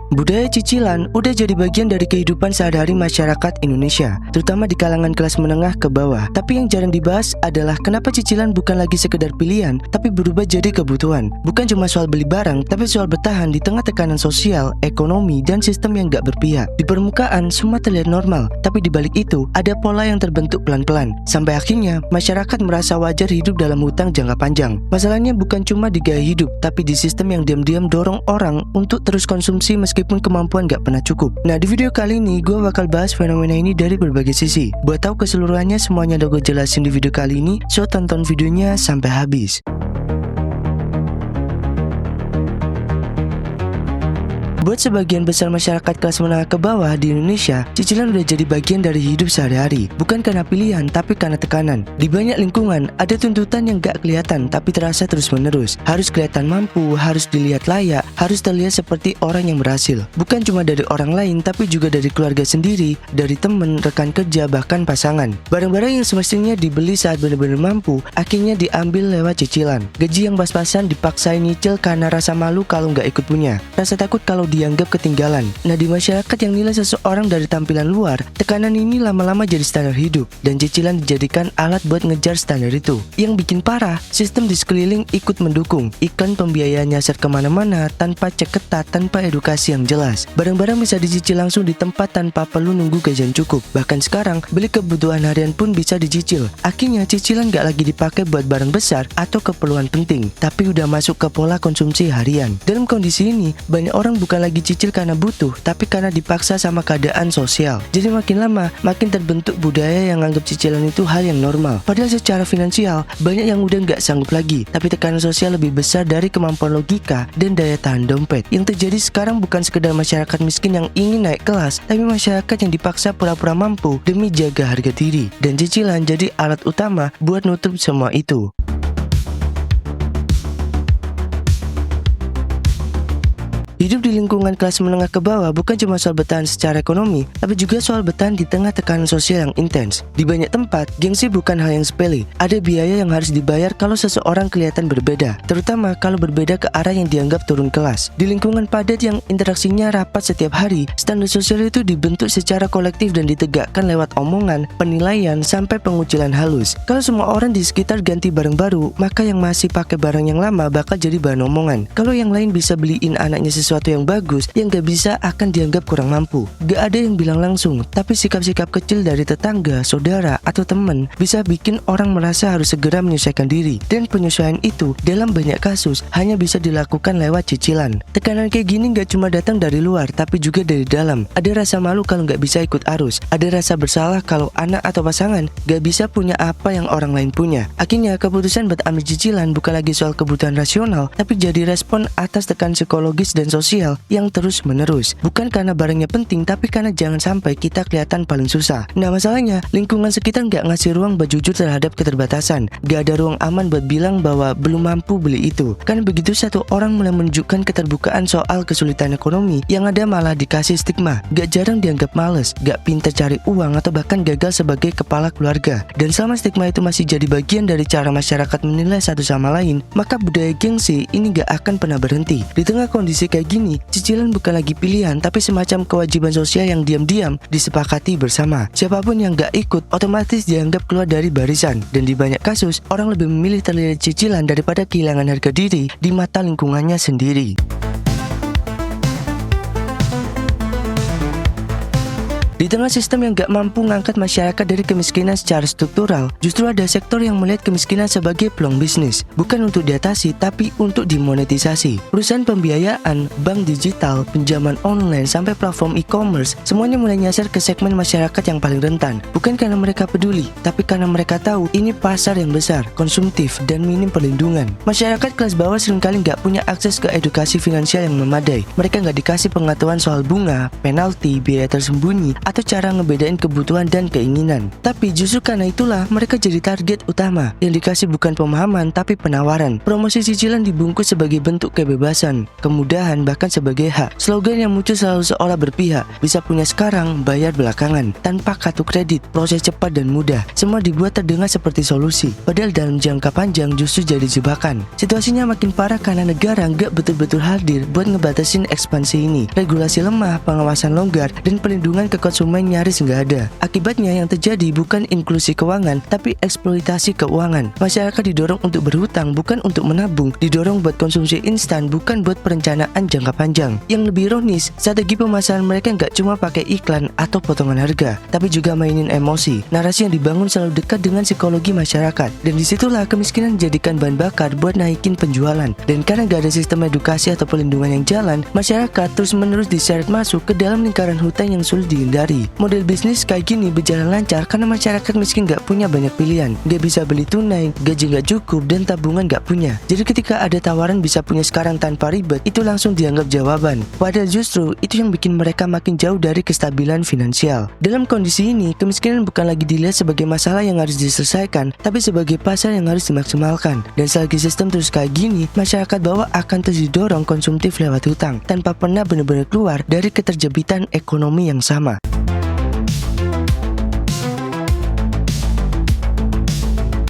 Budaya cicilan udah jadi bagian dari kehidupan sehari-hari masyarakat Indonesia, terutama di kalangan kelas menengah ke bawah. Tapi yang jarang dibahas adalah kenapa cicilan bukan lagi sekedar pilihan, tapi berubah jadi kebutuhan. Bukan cuma soal beli barang, tapi soal bertahan di tengah tekanan sosial, ekonomi, dan sistem yang gak berpihak. Di permukaan, semua terlihat normal, tapi di balik itu, ada pola yang terbentuk pelan-pelan. Sampai akhirnya, masyarakat merasa wajar hidup dalam hutang jangka panjang. Masalahnya bukan cuma di gaya hidup, tapi di sistem yang diam-diam dorong orang untuk terus konsumsi meskipun kemampuan gak pernah cukup. Nah, di video kali ini gue bakal bahas fenomena ini dari berbagai sisi. Buat tahu keseluruhannya, semuanya udah gue jelasin di video kali ini, so tonton videonya sampai habis. Buat sebagian besar masyarakat kelas menengah ke bawah di Indonesia, cicilan udah jadi bagian dari hidup sehari-hari. Bukan karena pilihan, tapi karena tekanan. Di banyak lingkungan, ada tuntutan yang gak kelihatan, tapi terasa terus-menerus. Harus kelihatan mampu, harus dilihat layak, harus terlihat seperti orang yang berhasil. Bukan cuma dari orang lain, tapi juga dari keluarga sendiri, dari temen, rekan kerja, bahkan pasangan. Barang-barang yang semestinya dibeli saat benar-benar mampu, akhirnya diambil lewat cicilan. Gaji yang pas-pasan dipaksain nyicil karena rasa malu kalau gak ikut punya. Rasa takut kalau dianggap ketinggalan. Nah, di masyarakat yang nilai seseorang dari tampilan luar, tekanan ini lama-lama jadi standar hidup, dan cicilan dijadikan alat buat ngejar standar itu. Yang bikin parah, sistem di sekeliling ikut mendukung. Iklan pembiayaan nyasar kemana-mana tanpa cek ketat, tanpa edukasi yang jelas. Barang-barang bisa dicicil langsung di tempat tanpa perlu nunggu gajian cukup. Bahkan sekarang, beli kebutuhan harian pun bisa dicicil. Akhirnya cicilan gak lagi dipakai buat barang besar atau keperluan penting, tapi udah masuk ke pola konsumsi harian. Dalam kondisi ini, banyak orang bukan lagi cicil karena butuh, tapi karena dipaksa sama keadaan sosial. Jadi makin lama, makin terbentuk budaya yang anggap cicilan itu hal yang normal. Padahal secara finansial, banyak yang udah nggak sanggup lagi, tapi tekanan sosial lebih besar dari kemampuan logika dan daya tahan dompet. Yang terjadi sekarang bukan sekedar masyarakat miskin yang ingin naik kelas, tapi masyarakat yang dipaksa pura-pura mampu demi jaga harga diri. Dan cicilan jadi alat utama buat nutup semua itu. Hidup di lingkungan kelas menengah ke bawah bukan cuma soal bertahan secara ekonomi, tapi juga soal bertahan di tengah tekanan sosial yang intens. Di banyak tempat, gengsi bukan hal yang sepele. Ada biaya yang harus dibayar kalau seseorang kelihatan berbeda, terutama kalau berbeda ke arah yang dianggap turun kelas. Di lingkungan padat yang interaksinya rapat setiap hari, standar sosial itu dibentuk secara kolektif dan ditegakkan lewat omongan, penilaian, sampai pengucilan halus. Kalau semua orang di sekitar ganti barang baru, maka yang masih pakai barang yang lama bakal jadi bahan omongan. Kalau yang lain bisa beliin anaknya sesuatu yang bagus, yang gak bisa akan dianggap kurang mampu. Gak ada yang bilang langsung, tapi sikap-sikap kecil dari tetangga, saudara, atau teman bisa bikin orang merasa harus segera menyesuaikan diri. Dan penyesuaian itu dalam banyak kasus hanya bisa dilakukan lewat cicilan. Tekanan kayak gini gak cuma datang dari luar, tapi juga dari dalam. Ada rasa malu kalau gak bisa ikut arus. Ada rasa bersalah kalau anak atau pasangan gak bisa punya apa yang orang lain punya. Akhirnya keputusan buat ambil cicilan bukan lagi soal kebutuhan rasional, tapi jadi respon atas tekanan psikologis dan sosial yang terus menerus. Bukan karena barangnya penting, tapi karena jangan sampai kita kelihatan paling susah. Nah, masalahnya lingkungan sekitar gak ngasih ruang buat jujur terhadap keterbatasan. Gak ada ruang aman buat bilang bahwa belum mampu beli itu. Karena begitu satu orang mulai menunjukkan keterbukaan soal kesulitan ekonomi, yang ada malah dikasih stigma. Gak jarang dianggap males, gak pintar cari uang, atau bahkan gagal sebagai kepala keluarga. Dan selama stigma itu masih jadi bagian dari cara masyarakat menilai satu sama lain, maka budaya gengsi ini gak akan pernah berhenti. Di tengah kondisi kayak gini, cicilan bukan lagi pilihan, tapi semacam kewajiban sosial yang diam-diam disepakati bersama. Siapapun yang gak ikut, otomatis dianggap keluar dari barisan. Dan di banyak kasus, orang lebih memilih terlilit cicilan daripada kehilangan harga diri di mata lingkungannya sendiri. Di tengah sistem yang gak mampu ngangkat masyarakat dari kemiskinan secara struktural, justru ada sektor yang melihat kemiskinan sebagai peluang bisnis. Bukan untuk diatasi, tapi untuk dimonetisasi. Perusahaan pembiayaan, bank digital, pinjaman online, sampai platform e-commerce, semuanya mulai nyasar ke segmen masyarakat yang paling rentan. Bukan karena mereka peduli, tapi karena mereka tahu ini pasar yang besar, konsumtif, dan minim perlindungan. Masyarakat kelas bawah seringkali gak punya akses ke edukasi finansial yang memadai. Mereka gak dikasih pengetahuan soal bunga, penalti, biaya tersembunyi, atau atau cara ngebedain kebutuhan dan keinginan. Tapi justru karena itulah mereka jadi target utama. Yang dikasih bukan pemahaman tapi penawaran. Promosi cicilan dibungkus sebagai bentuk kebebasan, kemudahan, bahkan sebagai hak. Slogan yang muncul selalu seolah berpihak, bisa punya sekarang, bayar belakangan, tanpa kartu kredit, proses cepat dan mudah. Semua dibuat terdengar seperti solusi, padahal dalam jangka panjang justru jadi jebakan. Situasinya makin parah karena negara nggak betul-betul hadir buat ngebatasin ekspansi ini. Regulasi lemah, pengawasan longgar, dan perlindungan ke konsumen nyaris nggak ada. Akibatnya yang terjadi bukan inklusi keuangan, tapi eksploitasi keuangan. Masyarakat didorong untuk berhutang, bukan untuk menabung. Didorong buat konsumsi instan, bukan buat perencanaan jangka panjang. Yang lebih ironis, strategi pemasaran mereka nggak cuma pakai iklan atau potongan harga, tapi juga mainin emosi. Narasi yang dibangun selalu dekat dengan psikologi masyarakat. Dan disitulah kemiskinan dijadikan bahan bakar buat naikin penjualan. Dan karena gak ada sistem edukasi atau pelindungan yang jalan, masyarakat terus-menerus diseret masuk ke dalam lingkaran hutang yang sulit dihindari. Model bisnis kayak gini berjalan lancar karena masyarakat miskin gak punya banyak pilihan. Gak bisa beli tunai, gaji gak cukup, dan tabungan gak punya. Jadi ketika ada tawaran bisa punya sekarang tanpa ribet, itu langsung dianggap jawaban. Padahal justru itu yang bikin mereka makin jauh dari kestabilan finansial. Dalam kondisi ini, kemiskinan bukan lagi dilihat sebagai masalah yang harus diselesaikan, tapi sebagai pasar yang harus dimaksimalkan. Dan selagi sistem terus kayak gini, masyarakat bawah akan terus didorong konsumtif lewat hutang, tanpa pernah benar-benar keluar dari keterjebitan ekonomi yang sama.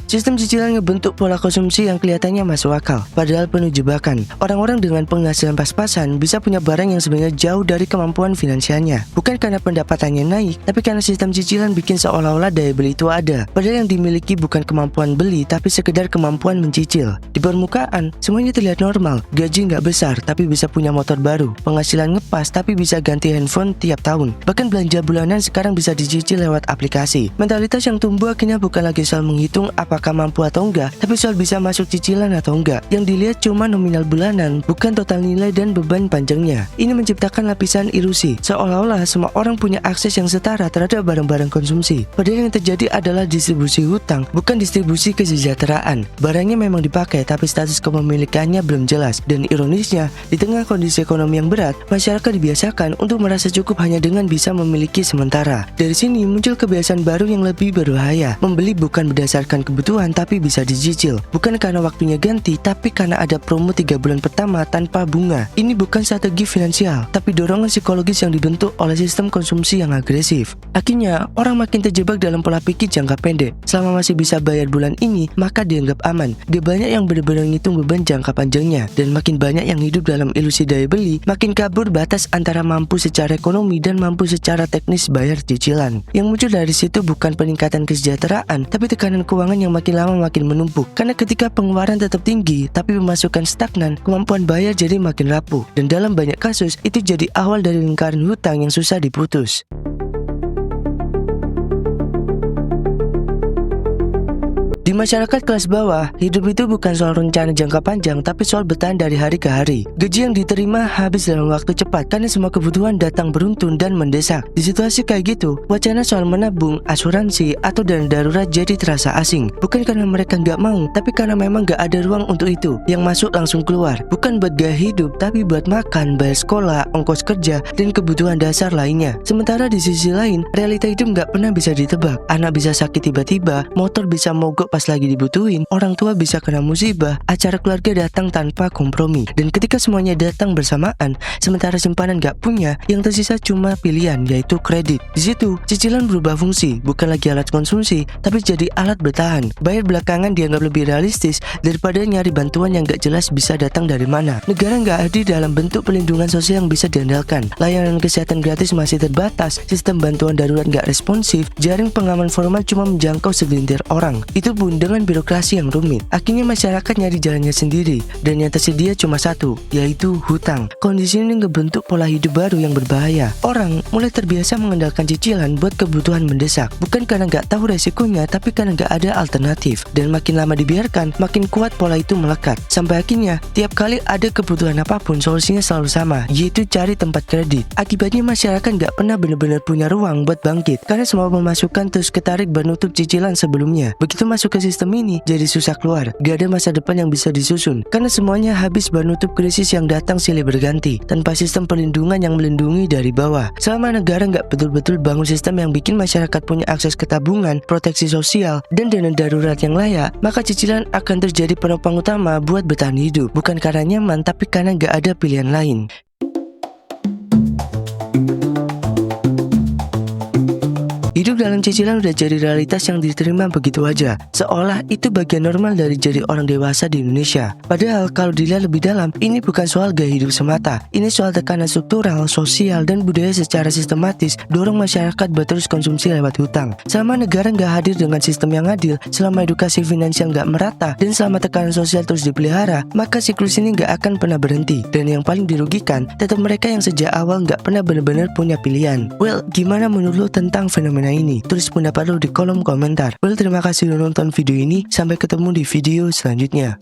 Sistem cicilan ngebentuk pola konsumsi yang kelihatannya masuk akal, padahal penuh jebakan. Orang-orang dengan penghasilan pas-pasan bisa punya barang yang sebenarnya jauh dari kemampuan finansialnya. Bukan karena pendapatannya naik, tapi karena sistem cicilan bikin seolah-olah daya beli itu ada. Padahal yang dimiliki bukan kemampuan beli, tapi sekedar kemampuan mencicil. Di permukaan, semuanya terlihat normal. Gaji nggak besar, tapi bisa punya motor baru. Penghasilan ngepas, tapi bisa ganti handphone tiap tahun. Bahkan belanja bulanan sekarang bisa dicicil lewat aplikasi. Mentalitas yang tumbuh akhirnya bukan lagi soal menghitung apakah mampu atau enggak, tapi soal bisa masuk cicilan atau enggak. Yang dilihat cuma nominal bulanan, bukan total nilai dan beban panjangnya. Ini menciptakan lapisan ilusi, seolah-olah semua orang punya akses yang setara terhadap barang-barang konsumsi. Padahal yang terjadi adalah distribusi hutang, bukan distribusi kesejahteraan. Barangnya memang dipakai, tapi status kepemilikannya belum jelas. Dan ironisnya, di tengah kondisi ekonomi yang berat, masyarakat dibiasakan untuk merasa cukup hanya dengan bisa memiliki sementara. Dari sini muncul kebiasaan baru yang lebih berbahaya. Membeli bukan berdasarkan kebutuhan, tapi bisa dicicil. Bukan karena waktunya ganti, tapi karena ada promo 3 bulan pertama tanpa bunga. Ini bukan strategi finansial, tapi dorongan psikologis yang dibentuk oleh sistem konsumsi yang agresif. Akhirnya, orang makin terjebak dalam pola pikir jangka pendek. Selama masih bisa bayar bulan ini, maka dianggap aman. Gak banyak yang benar-benar ngitung beban jangka panjangnya. Dan makin banyak yang hidup dalam ilusi daya beli, makin kabur batas antara mampu secara ekonomi dan mampu secara teknis bayar cicilan. Yang muncul dari situ bukan peningkatan kesejahteraan, tapi tekanan keuangan yang makin lama makin menumpuk. Karena ketika pengeluaran tetap tinggi tapi pemasukan stagnan, kemampuan bayar jadi makin rapuh. Dan dalam banyak kasus, itu jadi awal dari lingkaran hutang yang susah diputus. Di masyarakat kelas bawah, hidup itu bukan soal rencana jangka panjang, tapi soal bertahan dari hari ke hari. Gaji yang diterima habis dalam waktu cepat karena semua kebutuhan datang beruntun dan mendesak. Di situasi kayak gitu, wacana soal menabung, asuransi, atau dana darurat jadi terasa asing. Bukan karena mereka nggak mau, tapi karena memang nggak ada ruang untuk itu. Yang masuk langsung keluar. Bukan buat gaya hidup, tapi buat makan, bayar sekolah, ongkos kerja, dan kebutuhan dasar lainnya. Sementara di sisi lain, realita hidup nggak pernah bisa ditebak. Anak bisa sakit tiba-tiba, motor bisa mogok pas lagi dibutuhin, orang tua bisa kena musibah, acara keluarga datang tanpa kompromi. Dan ketika semuanya datang bersamaan, sementara simpanan gak punya, yang tersisa cuma pilihan, yaitu kredit. Di situ, cicilan berubah fungsi, bukan lagi alat konsumsi, tapi jadi alat bertahan. Bayar belakangan dianggap lebih realistis daripada nyari bantuan yang gak jelas bisa datang dari mana. Negara gak hadir dalam bentuk pelindungan sosial yang bisa diandalkan. Layanan kesehatan gratis masih terbatas, sistem bantuan darurat gak responsif, jaring pengaman formal cuma menjangkau segelintir orang. Itu pun dengan birokrasi yang rumit. Akhirnya masyarakat nyari jalannya sendiri, dan yang tersedia cuma satu, yaitu hutang. Kondisi ini ngebentuk pola hidup baru yang berbahaya. Orang mulai terbiasa mengandalkan cicilan buat kebutuhan mendesak, bukan karena nggak tahu resikonya, tapi karena nggak ada alternatif. Dan makin lama dibiarkan, makin kuat pola itu melekat. Sampai akhirnya, tiap kali ada kebutuhan apapun, solusinya selalu sama, yaitu cari tempat kredit. Akibatnya masyarakat nggak pernah benar-benar punya ruang buat bangkit, karena semua pemasukan terus ketarik menutup cicilan sebelumnya. Begitu masuk ke ke sistem ini jadi susah keluar. Gak ada masa depan yang bisa disusun karena semuanya habis menutup krisis yang datang silih berganti tanpa sistem perlindungan yang melindungi dari bawah. Selama negara nggak betul-betul bangun sistem yang bikin masyarakat punya akses ke tabungan, proteksi sosial, dan dana darurat yang layak, maka cicilan akan terjadi penopang utama buat bertahan hidup. Bukan karena nyaman, tapi karena nggak ada pilihan lain. Hidup dalam cicilan udah jadi realitas yang diterima begitu aja, seolah itu bagian normal dari jadi orang dewasa di Indonesia. Padahal kalau dilihat lebih dalam, ini bukan soal gaya hidup semata. Ini soal tekanan struktural, sosial, dan budaya secara sistematis dorong masyarakat berterus konsumsi lewat hutang. Selama negara nggak hadir dengan sistem yang adil, selama edukasi finansial nggak merata, dan selama tekanan sosial terus dipelihara, maka siklus ini nggak akan pernah berhenti. Dan yang paling dirugikan, tetap mereka yang sejak awal nggak pernah benar-benar punya pilihan. Well, gimana menurut lo tentang fenomena ini? Tulis pendapat lo di kolom komentar. Well, terima kasih udah nonton video ini. Sampai ketemu di video selanjutnya.